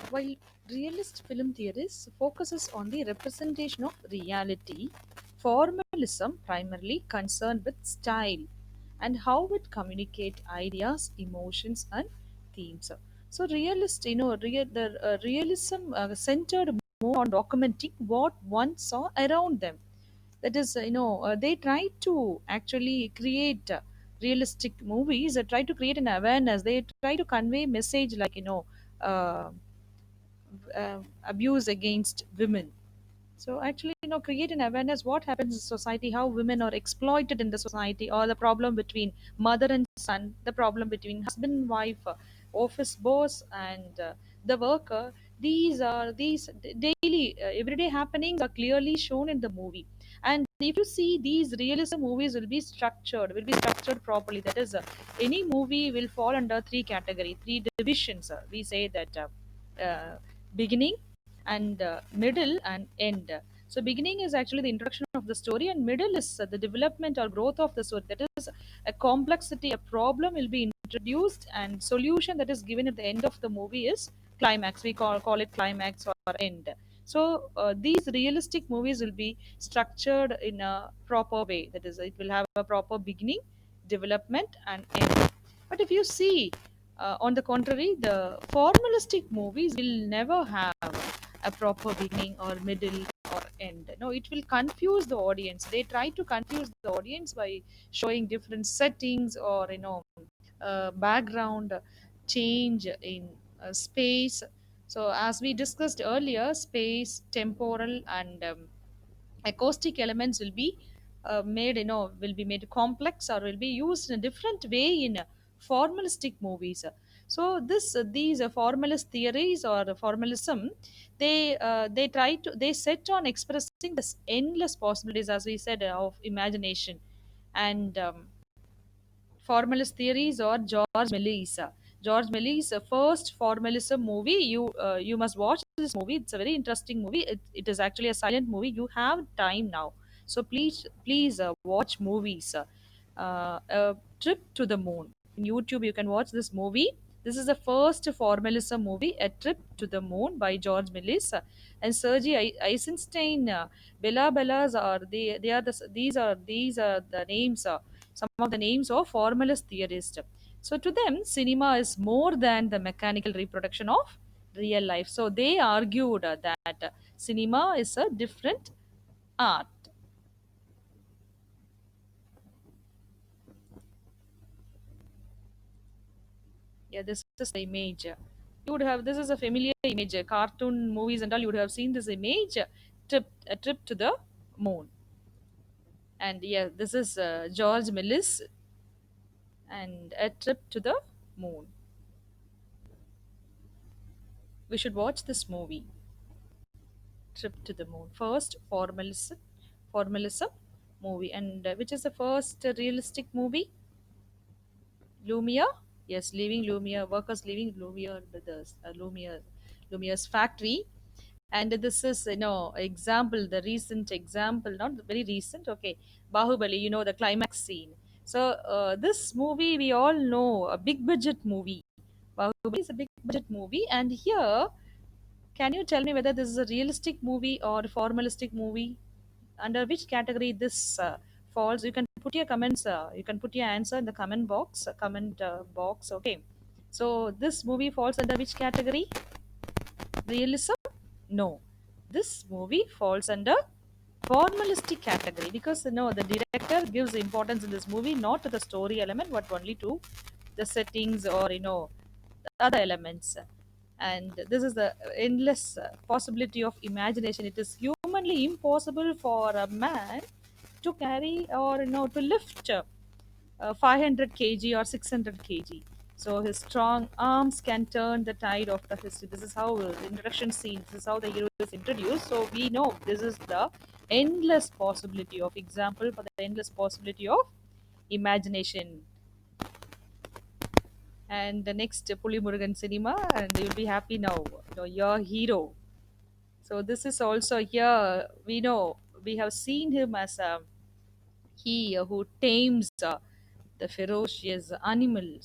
While realist film theories focuses on the representation of reality, formalism primarily concerned with style and how it communicate ideas, emotions, and themes. So, the realism centered more on documenting what one saw around them. That is, they try to actually create realistic movies. They try to create an awareness. They try to convey message like uh, abuse against women. So actually, create an awareness what happens in society, how women are exploited in the society, or the problem between mother and son, the problem between husband and wife, office boss and the worker. These daily, everyday happenings are clearly shown in the movie. And if you see, these realism movies will be structured properly. That is, any movie will fall under three category, three divisions. We say that beginning and middle and end. So beginning is actually the introduction of the story, and middle is the development or growth of the story. That is a complexity, a problem will be introduced, and solution that is given at the end of the movie is climax. We call it climax or end. So these realistic movies will be structured in a proper way. That is, it will have a proper beginning, development, and end. But if you see, on the contrary, the formalistic movies will never have a proper beginning or middle or end. No, it will confuse the audience. They try to confuse the audience by showing different settings or background change in space. So as we discussed earlier, space, temporal, and acoustic elements will be made complex or will be used in a different way in formalistic movies. So these formalist theories or formalism, they set on expressing this endless possibilities, as we said, of imagination. And formalist theories or George Millie's. George Millie's first formalism movie. You must watch this movie. It's a very interesting movie. It is actually a silent movie. You have time now, so please watch movies. A Trip to the Moon. In YouTube, you can watch this movie. This is the first formalism movie, A Trip to the Moon by George Millis and Sergei Eisenstein. Bella Bellas are they are these are the names. Some of the names of formalist theorists. So to them, cinema is more than the mechanical reproduction of real life. So they argued that cinema is a different art. Yeah, this is the image. You would have this is a familiar image. Cartoon movies and all, you would have seen this image. A trip to the moon. And yeah, this is George Millis and A Trip to the Moon. We should watch this movie. Trip to the Moon. First formalism movie, and which is the first realistic movie? Lumiere. Yes, leaving Lumiere. Workers leaving Lumiere Brothers. Lumiere's factory. And this is example, the recent example, not the very recent. Okay, Bahubali. The climax scene. So this movie we all know, a big budget movie. Bahubali is a big budget movie, and here, can you tell me whether this is a realistic movie or a formalistic movie? Under which category this falls? You can put your comments. You can put your answer in the comment box. Okay. So this movie falls under which category? Realism? No. This movie falls under formalistic category because the director gives importance in this movie not to the story element but only to the settings or the other elements. And this is the endless possibility of imagination. It is humanly impossible for a man to carry or to lift 500 kg or 600 kg. So his strong arms can turn the tide of the history. This is how the introduction scene. This is how the hero is introduced. So we know this is the endless possibility of example for the endless possibility of imagination. And the next Puli Murugan cinema, and you'll be happy now. Your hero. So this is also here. We know we have seen him as a he who tames the ferocious animals